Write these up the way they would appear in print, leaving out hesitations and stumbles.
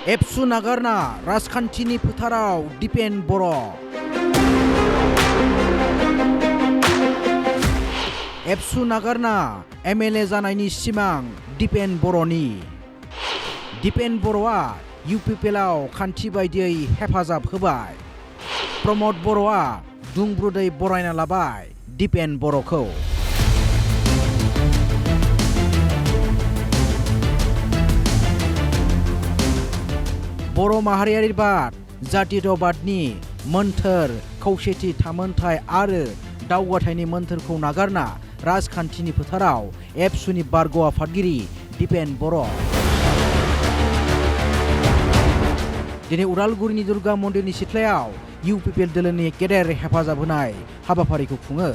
एबसु नागारना राजखान्थिनि फोथाराव दिपेन बर'। एबसु नागारना एमएलए जानायनि सिमां दिपेन बर'नि। दिपेन बर'आ इउपिपिएलआव खान्थि बायदियै हेफाजाब होबाय। प्रमद बर'आ दुंब्रुदै बरायना लाबाय दिपेन बर'खौ। बर' माहारियारिबाद जातीयताबादनि मोन्थोर खौसेथि थामोनथाय आरो दावगाथायनि मोन्थोरखौ नागारना राजखान्थिनि फोथाराव एबसुनि बारग' आफादगिरि दिपेन बर'। दिनै उदालगुरिनि दुर्गा मन्दिरनि सिथ्लायाव इउपिपिएल दोलोनि गेदेर हेफाजाब होनाय हाबाफारिखौ खुङो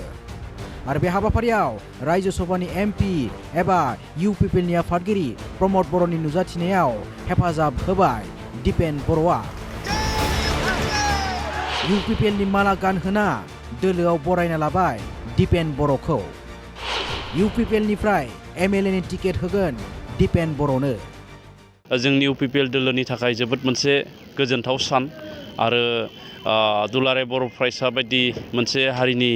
आरो बे हाबाफारियाव रायजो सभानि एमपि एबा इउपिपिएलनि आफादगिरि प्रमद बर'नि नुजाथिनायाव हेफाजाब होबाय दिपेन बर'आ। इउपिपिएलनि माला गानहोना दोलोआव बरायना लाबाय दिपेन बर'खौ। इउपिपिएलनिफ्राय एमएलएनि टिकेट होगोन दिपेन बर'नो। जोंनि इउपिपिएल दोलोनि थाखाय जोबोद मोनसे गोजोनथाव सान आरो दुलाराय बर' फरायसा बायदि मोनसे हारिनि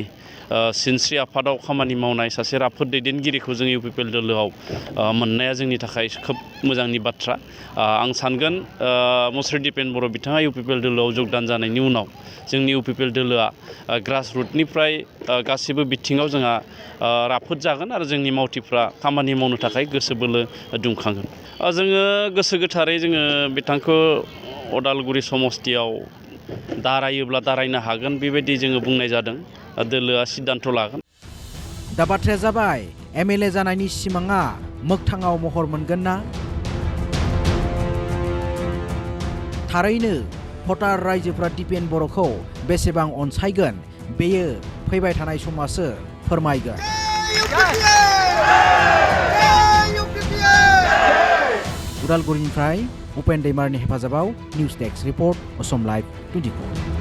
सिनस्रि आफादाव खामानि मावनाय सासे राफोद दैदेनगिरिखौ जों इउपिपिएल दोलोआव मोननाया जोंनि थाखाय खोब मोजांनि बाथ्रा। आं सानगोन मुस्रि दिपेन बर' बिथाङा इउपिपिएल दोलोआव जगदान जानायनि उनाव जोंनि इउपिपिएल दोलोआ ग्रासरुटनिफ्राय गासिबो बिथिङाव जोंहा राफोद जागोन आरो जोंनि मावथिफ्रा खामानि मावनो थाखाय गोसो बोलो दुंखांगोन। जोङो गोसो गोथारै जोङो बिथांखौ उदालगुरि समस्तियाव दारायोब्ला दारायनो हागोन बेबायदि जोङो बुंनाय जादों। दोलोआ सिद्धान्त लागोन। दा बाथ्राया जाबाय एमएलए जानायनि सिमाङा मोगथाङाव महर मोनगोन ना? थारैनो भटार रायजोफ्रा दिपेन बर'खौ बेसेबां अनसायगोन बेयो फैबाय थानाय समासो फोरमायगोन। उदालगुरिनिफ्राय उपेन दैमारनि हेफाजाबाव news desk report Assam live 24।